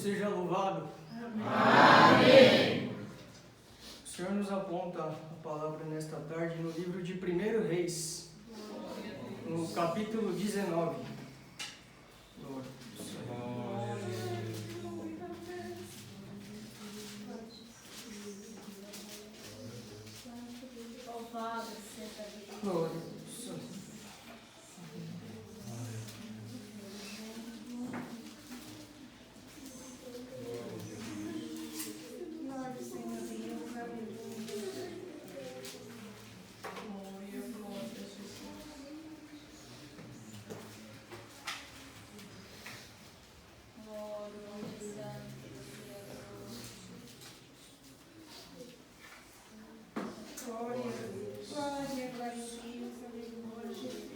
seja louvado. Amém. O Senhor nos aponta a palavra nesta tarde no livro de 1 Reis, no capítulo 19. Louvado seja Deus. Glória a Deus. Glória, Senhor Deus, aleluia. Glória, glória, Jesus. Glória, glória, glória, glória a Deus, aleluia, Jesus.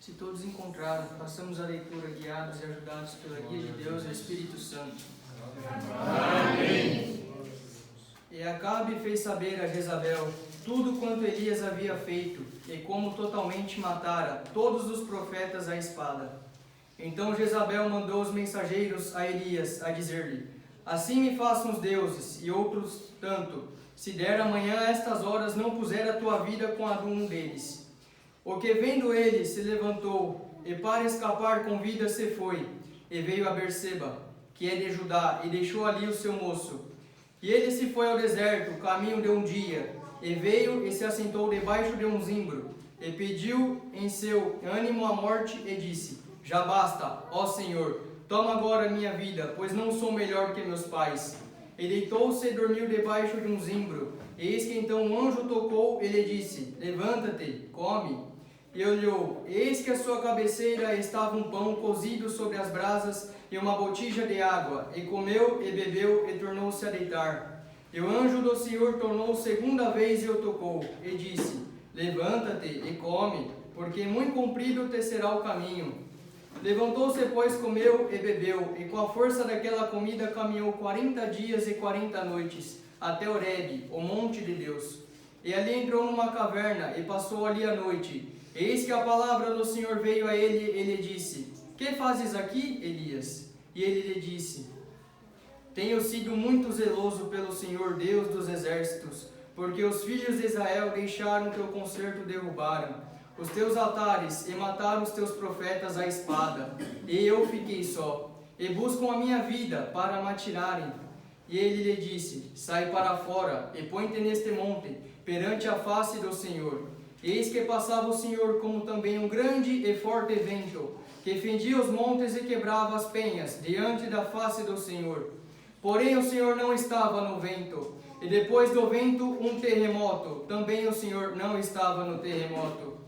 Se todos encontraram, façamos a leitura guiados e ajudados pela guia de Deus e o Espírito Santo. Amém. E Acabe fez saber a Jezabel tudo quanto Elias havia feito, e como totalmente matara todos os profetas à espada. Então Jezabel mandou os mensageiros a Elias, a dizer-lhe: Assim me façam os deuses, e outros tanto, se der amanhã a estas horas não puser a tua vida com a de um deles. O que vendo ele se levantou, e para escapar com vida se foi, e veio a Berseba, que é de Judá, e deixou ali o seu moço. E ele se foi ao deserto, caminho de um dia, e veio e se assentou debaixo de um zimbro, e pediu em seu ânimo a morte, e disse: Já basta, ó Senhor, toma agora minha vida, pois não sou melhor que meus pais. E deitou-se e dormiu debaixo de um zimbro. Eis que então um anjo tocou e lhe disse: Levanta-te, come. E olhou, eis que à sua cabeceira estava um pão cozido sobre as brasas e uma botija de água, e comeu e bebeu e tornou-se a deitar. E o anjo do Senhor tornou segunda vez e o tocou, e disse: Levanta-te e come, porque muito comprido te será o caminho. Levantou-se, pois, comeu e bebeu, e com a força daquela comida caminhou 40 dias e 40 noites, até Horebe, o monte de Deus. E ali entrou numa caverna, e passou ali a noite. Eis que a palavra do Senhor veio a ele, e lhe disse: Que fazes aqui, Elias? E ele lhe disse: Tenho sido muito zeloso pelo Senhor Deus dos exércitos, porque os filhos de Israel deixaram teu concerto, derrubaram os teus altares e mataram os teus profetas à espada, e eu fiquei só, e buscam a minha vida para me atirarem. E ele lhe disse: Sai para fora, e põe-te neste monte, perante a face do Senhor. Eis que passava o Senhor como também um grande e forte vento, que fendia os montes e quebrava as penhas, diante da face do Senhor. Porém o Senhor não estava no vento, e depois do vento um terremoto, também o Senhor não estava no terremoto.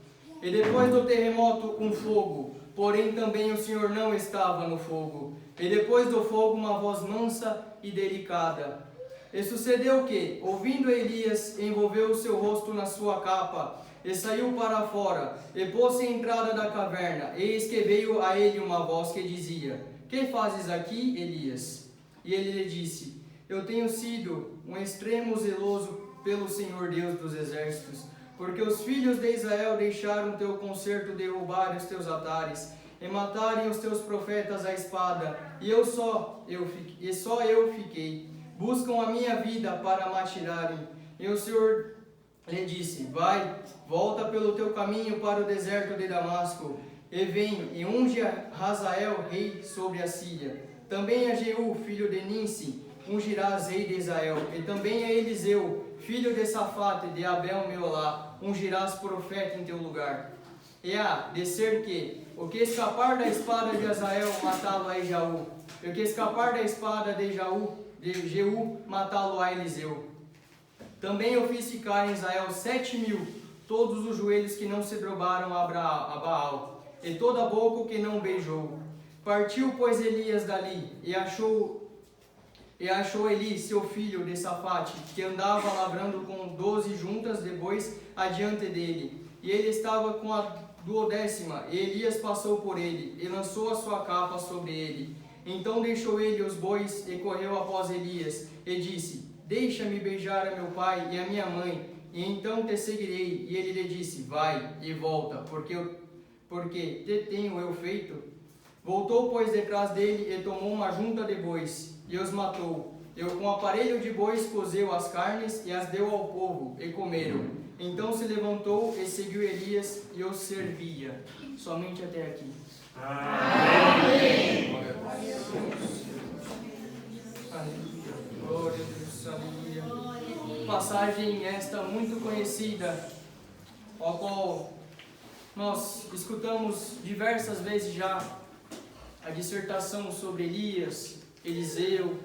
E depois do terremoto um fogo, porém também o Senhor não estava no fogo. E depois do fogo uma voz mansa e delicada. E sucedeu que, ouvindo Elias, envolveu o seu rosto na sua capa, e saiu para fora, e pôs-se à entrada da caverna. Eis que veio a ele uma voz que dizia: Que fazes aqui, Elias? E ele lhe disse: Eu tenho sido um extremo zeloso pelo Senhor Deus dos exércitos, porque os filhos de Israel deixaram teu concerto, derrubarem os teus altares, e matarem os teus profetas à espada, e só eu fiquei. Buscam a minha vida para me atirarem. E o Senhor lhe disse: Vai, volta pelo teu caminho para o deserto de Damasco, e venho e unge a Hazael rei sobre a Síria. Também a Jeú, filho de Ninsi, ungirás rei de Israel, e também a Eliseu, filho de Safate, de Abel Meolá, ungirás profeta em teu lugar. E há de ser que o que escapar da espada de Hazael, matá-lo a Ejaú, e o que escapar da espada de Jeú, matá-lo a Eliseu. Também eu fiz ficar em Israel 7.000, todos os joelhos que não se dobraram a Baal, e toda a boca que não beijou. Partiu, pois, Elias dali, e achou Eli, seu filho de Safate, que andava lavrando com 12 juntas de bois adiante dele. E ele estava com a 12ª, e Elias passou por ele, e lançou a sua capa sobre ele. Então deixou ele os bois, e correu após Elias, e disse: Deixa-me beijar a meu pai e a minha mãe, e então te seguirei. E ele lhe disse: Vai e volta, porque tenho eu feito? Voltou, pois, detrás dele e tomou uma junta de bois, e os matou. Eu com aparelho de bois cozeu as carnes, e as deu ao povo, e comeram. Então se levantou e seguiu Elias, e os servia. Somente até aqui. Amém. Glória a Deus, aleluia. Passagem esta muito conhecida, a qual nós escutamos diversas vezes já, a dissertação sobre Elias, Eliseu,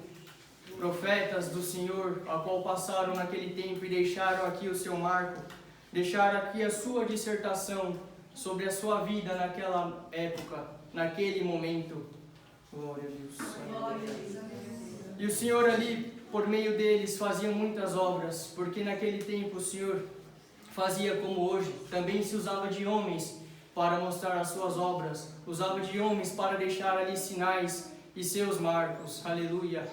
profetas do Senhor, a qual passaram naquele tempo e deixaram aqui o seu marco, deixaram aqui a sua dissertação sobre a sua vida naquela época, naquele momento. Glória a Deus. E o Senhor ali, por meio deles, fazia muitas obras, porque naquele tempo o Senhor fazia como hoje, também se usava de homens para mostrar as suas obras, usava de homens para deixar ali sinais e seus marcos, aleluia.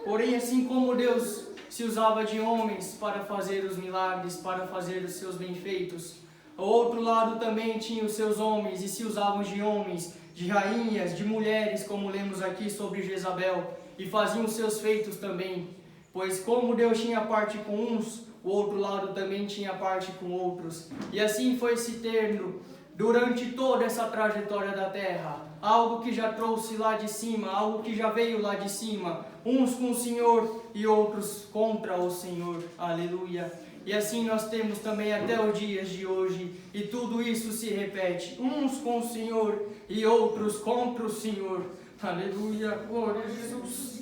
Porém, assim como Deus se usava de homens para fazer os milagres, para fazer os seus bem-feitos, ao outro lado também tinha os seus homens e se usavam de homens, de rainhas, de mulheres, como lemos aqui sobre Jezabel, e faziam os seus feitos também, pois como Deus tinha parte com uns, o outro lado também tinha parte com outros. E assim foi se tendo durante toda essa trajetória da terra, algo que já trouxe lá de cima, algo que já veio lá de cima, uns com o Senhor e outros contra o Senhor, aleluia. E assim nós temos também até os dias de hoje, e tudo isso se repete, uns com o Senhor e outros contra o Senhor, aleluia, glória a Jesus,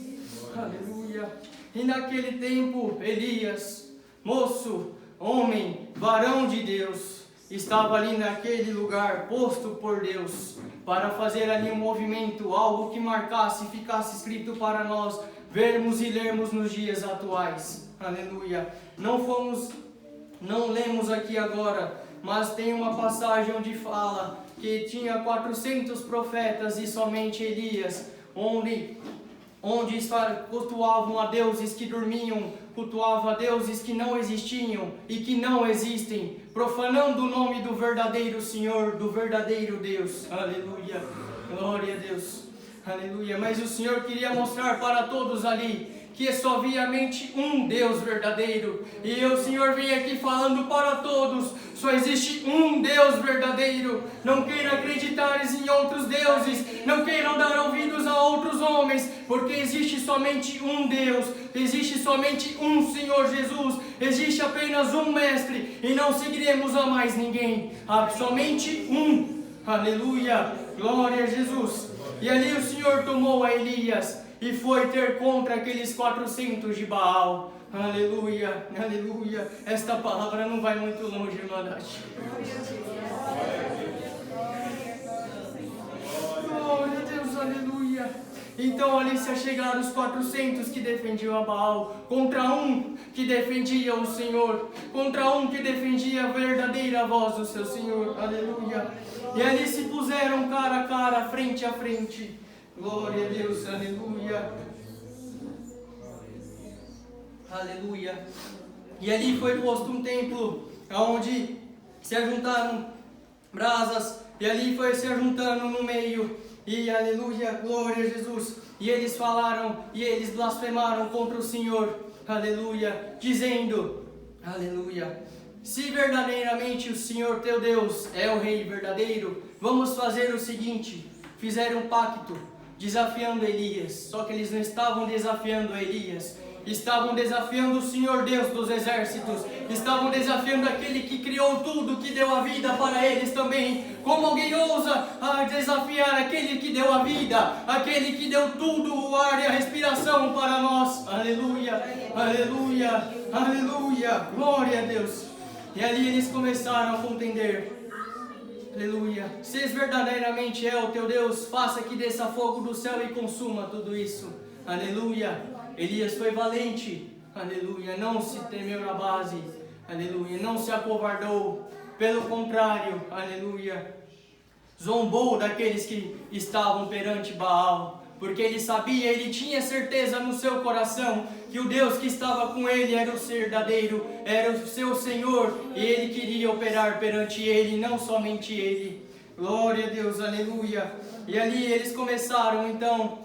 aleluia. E naquele tempo, Elias, moço, homem, varão de Deus, estava ali naquele lugar posto por Deus para fazer ali um movimento, algo que marcasse, ficasse escrito para nós vermos e lermos nos dias atuais. Aleluia. Não lemos aqui agora, mas tem uma passagem onde fala que tinha 400 profetas e somente Elias, onde cultuavam a deuses que dormiam, cultuavam a deuses que não existiam e que não existem, profanando o nome do verdadeiro Senhor, do verdadeiro Deus. Aleluia, glória a Deus, aleluia. Mas o Senhor queria mostrar para todos ali que só havia mente um Deus verdadeiro, e o Senhor vem aqui falando para todos, só existe um Deus verdadeiro. Não queiram acreditar em outros deuses, não queiram dar ouvidos a outros homens, porque existe somente um Deus, existe somente um Senhor Jesus, existe apenas um Mestre, e não seguiremos a mais ninguém, há somente um, aleluia, glória a Jesus. E ali o Senhor tomou a Elias e foi ter contra aqueles 400 de Baal. Aleluia, aleluia. Esta palavra não vai muito longe, irmã Nath. Glória a Deus, aleluia. Então ali se achegaram os 400 que defendiam a Baal, contra um que defendia o Senhor, contra um que defendia a verdadeira voz do seu Senhor, aleluia. E ali se puseram cara a cara, frente a frente. Glória a Deus, aleluia, aleluia. E ali foi posto um templo, onde se ajuntaram brasas, e ali foi se ajuntando no meio, e aleluia, glória a Jesus. E eles falaram, e eles blasfemaram contra o Senhor, aleluia, dizendo, aleluia, se verdadeiramente o Senhor teu Deus é o Rei verdadeiro, vamos fazer o seguinte. Fizeram um pacto, desafiando Elias, só que eles não estavam desafiando Elias, estavam desafiando o Senhor Deus dos exércitos, estavam desafiando aquele que criou tudo, que deu a vida para eles também. Como alguém ousa desafiar aquele que deu a vida, aquele que deu tudo, o ar e a respiração para nós? Aleluia, aleluia, aleluia, glória a Deus. E ali eles começaram a contender. Aleluia. Se verdadeiramente é o teu Deus, faça que desça fogo do céu e consuma tudo isso. Aleluia. Elias foi valente. Aleluia. Não se temeu na base. Aleluia. Não se acovardou. Pelo contrário. Aleluia. Zombou daqueles que estavam perante Baal. Porque ele sabia, ele tinha certeza no seu coração que o Deus que estava com ele era o verdadeiro, era o seu Senhor, e ele queria operar perante ele, não somente ele. Glória a Deus, aleluia. E ali eles começaram então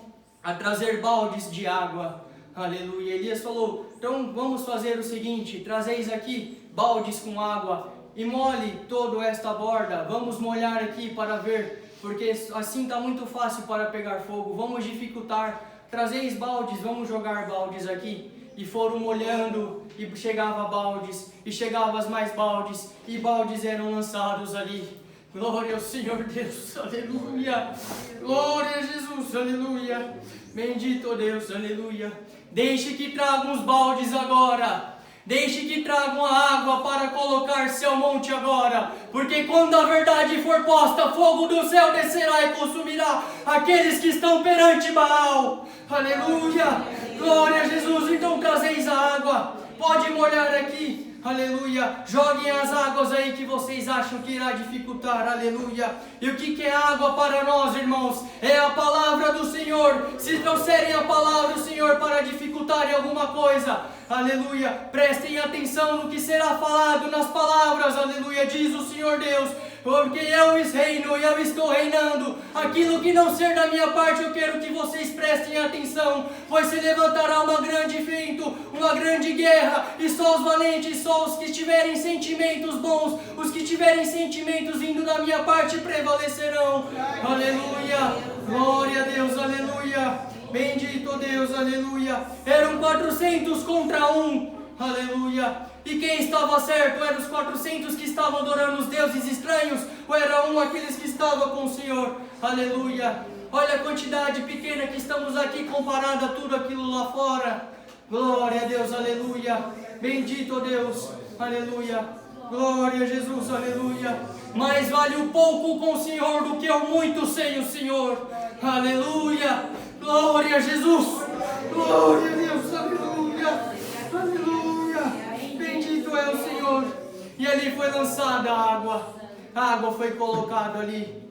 a trazer baldes de água. Aleluia. Elias falou: então vamos fazer o seguinte: trazeis aqui baldes com água e molhe toda esta borda. Vamos molhar aqui para ver, porque assim está muito fácil para pegar fogo. Vamos dificultar. Trazeis baldes, vamos jogar baldes aqui. E foram molhando, e chegava baldes, e chegavam mais baldes, e baldes eram lançados ali. Glória ao Senhor Deus, aleluia. Glória a Jesus, aleluia. Bendito Deus, aleluia. Deixe que tragam os baldes agora. Deixe que tragam a água para colocar-se ao monte agora. Porque quando a verdade for posta, fogo do céu descerá e consumirá aqueles que estão perante Baal. Aleluia. Glória a Jesus. Então trazeis a água. Pode molhar aqui. Aleluia. Joguem as águas aí que vocês acham que irá dificultar. Aleluia. E o que é água para nós, irmãos? É a palavra do Senhor. Se trouxerem a palavra do Senhor para dificultarem alguma coisa, aleluia, prestem atenção no que será falado nas palavras. Aleluia. Diz o Senhor Deus: porque eu reino e eu estou reinando. Aquilo que não ser da minha parte, eu quero que vocês prestem atenção, pois se levantará uma grande evento, uma grande guerra, e só os valentes, só os que tiverem sentimentos bons, os que tiverem sentimentos vindo da minha parte prevalecerão. Aleluia. Glória a Deus, aleluia. Bendito Deus, aleluia. Eram 400 contra 1. Aleluia. E quem estava certo? Eram os 400 que estavam adorando os deuses estranhos? Ou era aqueles que estavam com o Senhor? Aleluia. Olha a quantidade pequena que estamos aqui comparada a tudo aquilo lá fora. Glória a Deus, aleluia. Bendito Deus, aleluia. Glória a Jesus, aleluia. Mais vale o pouco com o Senhor do que o muito sem o Senhor. Aleluia. Glória a Jesus. Glória a Deus, aleluia. Aleluia. Bendito é o Senhor. E ali foi lançada a água. A água foi colocada ali.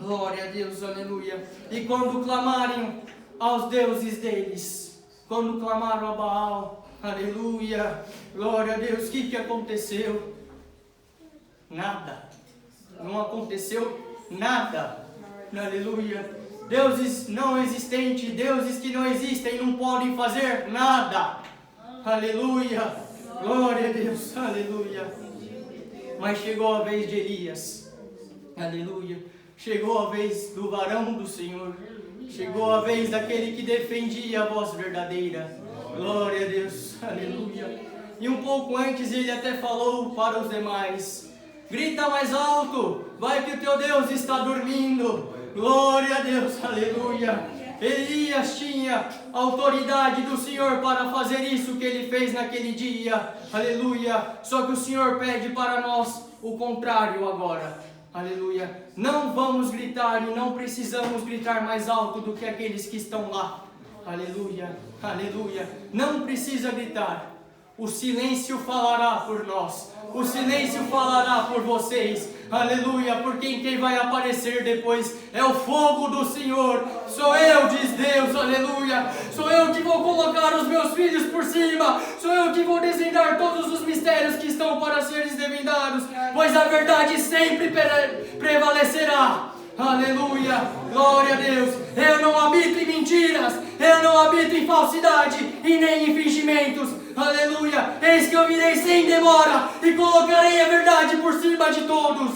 Glória a Deus, aleluia. E quando clamarem aos deuses deles, quando clamaram a Baal, aleluia, glória a Deus, o que aconteceu? Nada. Não aconteceu nada. Aleluia. Deuses não existentes, deuses que não existem, não podem fazer nada. Aleluia. Glória a Deus. Aleluia. Mas chegou a vez de Elias. Aleluia. Chegou a vez do varão do Senhor. Chegou a vez daquele que defendia a voz verdadeira. Glória a Deus. Aleluia. E um pouco antes ele até falou para os demais: grita mais alto, vai que o teu Deus está dormindo. Glória a Deus, aleluia. Elias tinha autoridade do Senhor para fazer isso que ele fez naquele dia, aleluia. Só que o Senhor pede para nós o contrário agora, aleluia. Não vamos gritar e não precisamos gritar mais alto do que aqueles que estão lá, aleluia, aleluia. Não precisa gritar, o silêncio falará por nós, o silêncio falará por vocês, aleluia, porque quem vai aparecer depois é o fogo do Senhor. Sou eu, diz Deus, aleluia. Sou eu que vou colocar os meus filhos por cima. Sou eu que vou desvendar todos os mistérios que estão para serem desvendados, pois a verdade sempre prevalecerá. Aleluia, glória a Deus. Eu não habito em mentiras, eu não habito em falsidade e nem em fingimentos. Aleluia, eis que eu virei sem demora e colocarei a verdade por cima de todos.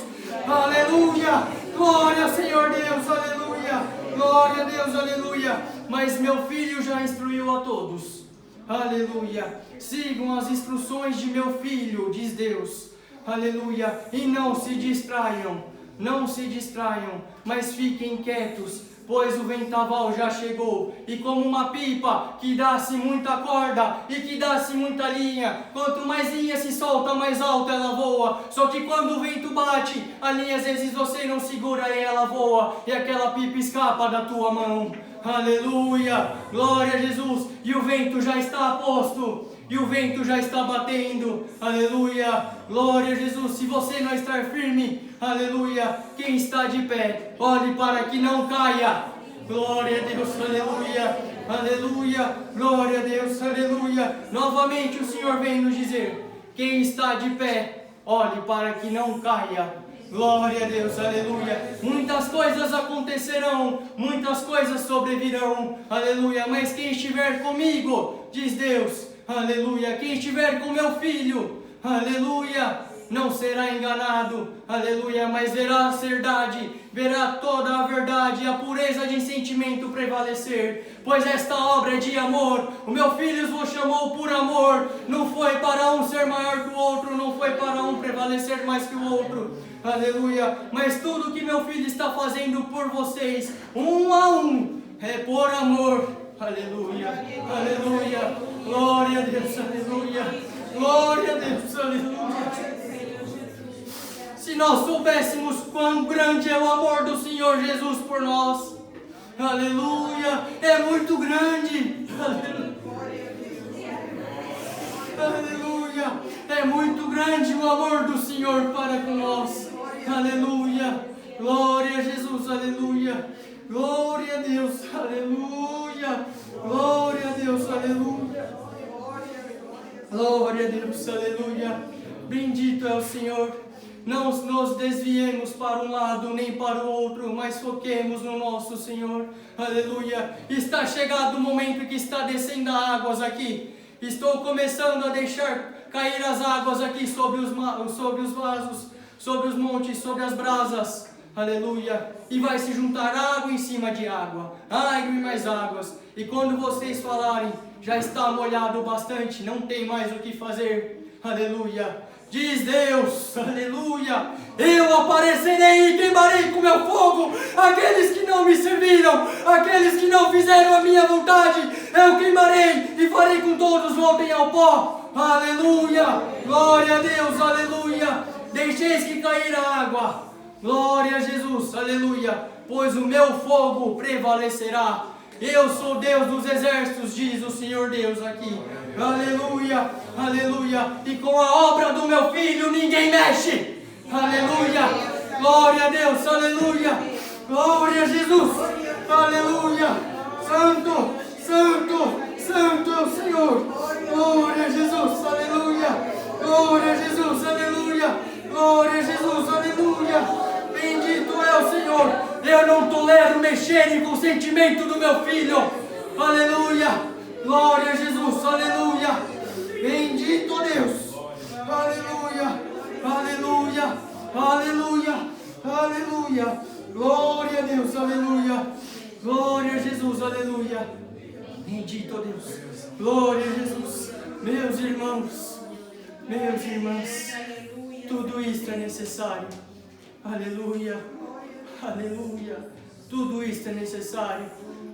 Aleluia, glória ao Senhor Deus, aleluia, glória a Deus, aleluia. Mas meu filho já instruiu a todos, aleluia. Sigam as instruções de meu filho, diz Deus, aleluia. E não se distraiam, não se distraiam, mas fiquem quietos, pois o vendaval já chegou, e como uma pipa que dá-se muita corda e que dá-se muita linha, quanto mais linha se solta, mais alto ela voa. Só que quando o vento bate, a linha às vezes você não segura e ela voa, e aquela pipa escapa da tua mão. Aleluia, glória a Jesus. E o vento já está posto, e o vento já está batendo, aleluia, glória a Jesus. Se você não estar firme, aleluia, quem está de pé, olhe para que não caia. Glória a Deus, aleluia, aleluia, glória a Deus, aleluia. Novamente o Senhor vem nos dizer: quem está de pé, olhe para que não caia. Glória a Deus, aleluia. Muitas coisas acontecerão, muitas coisas sobrevirão, aleluia. Mas quem estiver comigo, diz Deus, aleluia. Quem estiver com meu filho, aleluia, não será enganado, aleluia. Mas verá a verdade, verá toda a verdade e a pureza de sentimento prevalecer. Pois esta obra é de amor. O meu filho vos chamou por amor. Não foi para um ser maior que o outro, não foi para um prevalecer mais que o outro, aleluia. Mas tudo que meu filho está fazendo por vocês, um a um, é por amor, aleluia, aleluia. Glória a Deus, aleluia. Glória a Deus, aleluia. Se nós soubéssemos quão grande é o amor do Senhor Jesus por nós, aleluia, é muito grande, aleluia, é muito grande o amor do Senhor para com nós, aleluia, glória a Jesus, aleluia, glória a Deus, aleluia, glória a Deus, aleluia, glória a Deus, aleluia, bendito é o Senhor. Não nos desviemos para um lado nem para o outro, mas foquemos no nosso Senhor, aleluia. Está chegado o momento que está descendo águas aqui. Estou começando a deixar cair as águas aqui sobre os vasos, sobre os montes, sobre as brasas, aleluia. E vai se juntar água em cima de água, água e mais águas. E quando vocês falarem, já está molhado bastante, não tem mais o que fazer, aleluia. Diz Deus, aleluia, eu aparecerei e queimarei com meu fogo aqueles que não me serviram, aqueles que não fizeram a minha vontade, eu queimarei e farei com todos voltem ao pó, aleluia, glória a Deus, aleluia, deixeis que cair a água, glória a Jesus, aleluia, pois o meu fogo prevalecerá, eu sou Deus dos exércitos, diz o Senhor Deus aqui. Aleluia, aleluia. E com a obra do meu filho ninguém mexe. Aleluia. Glória a Deus, aleluia. Glória a Jesus. Aleluia. Santo, santo, santo é o Senhor. Glória a Jesus, aleluia. Glória a Jesus, aleluia. Glória a Jesus, aleluia. Bendito é o Senhor. Eu não tolero mexerem com o sentimento do meu filho. Aleluia. Glória a Jesus, aleluia. Bendito Deus. Aleluia, aleluia, aleluia, aleluia. Glória a Deus, aleluia. Glória a Jesus, aleluia. Bendito Deus. Glória a Jesus. Meus irmãos, tudo isto é necessário. Aleluia, aleluia. Tudo isto é necessário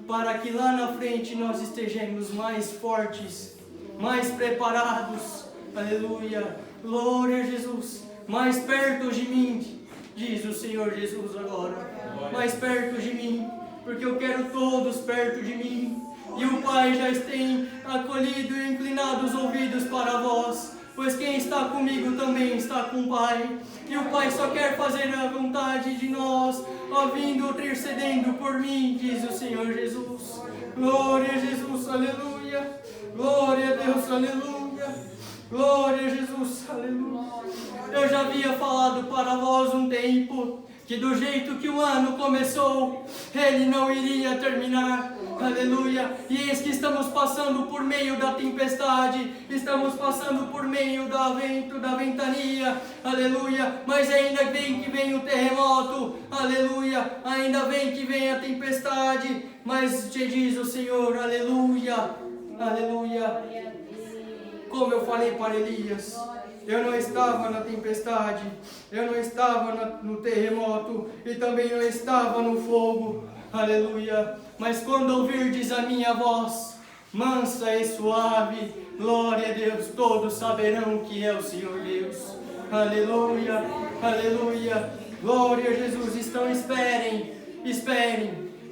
para que lá na frente nós estejamos mais fortes, mais preparados, aleluia, glória a Jesus, mais perto de mim, diz o Senhor Jesus agora, mais perto de mim, porque eu quero todos perto de mim, e o Pai já tem acolhido e inclinado os ouvidos para vós, pois quem está comigo também está com o Pai, e o Pai só quer fazer a vontade de nós, vindo intercedendo por mim, diz o Senhor Jesus. Glória a Jesus, aleluia. Glória a Deus, aleluia. Glória a Jesus, aleluia. Eu já havia falado para vós um tempo que do jeito que o ano começou, ele não iria terminar, aleluia, e eis que estamos passando por meio da tempestade, estamos passando por meio do vento, da ventania, aleluia, mas ainda bem que vem o terremoto, aleluia, ainda bem que vem a tempestade, mas te diz o Senhor, aleluia, aleluia, como eu falei para Elias, eu não estava na tempestade, eu não estava no terremoto e também não estava no fogo, aleluia. Mas quando ouvirdes a minha voz, mansa e suave, glória a Deus, todos saberão que é o Senhor Deus, aleluia, aleluia, glória a Jesus. Então esperem,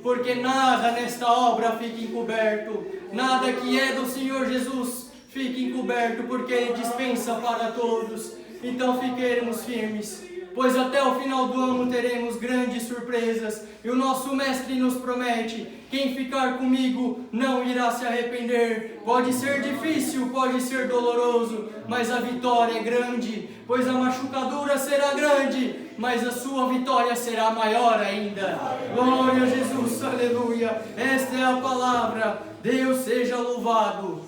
porque nada nesta obra fica encoberto, nada que é do Senhor Jesus fique encoberto, porque Ele dispensa para todos. Então fiquemos firmes, pois até o final do ano teremos grandes surpresas. E o nosso mestre nos promete: quem ficar comigo não irá se arrepender. Pode ser difícil, pode ser doloroso, mas a vitória é grande, pois a machucadura será grande, mas a sua vitória será maior ainda. Glória a Jesus, aleluia. Esta é a palavra. Deus seja louvado.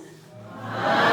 Amém.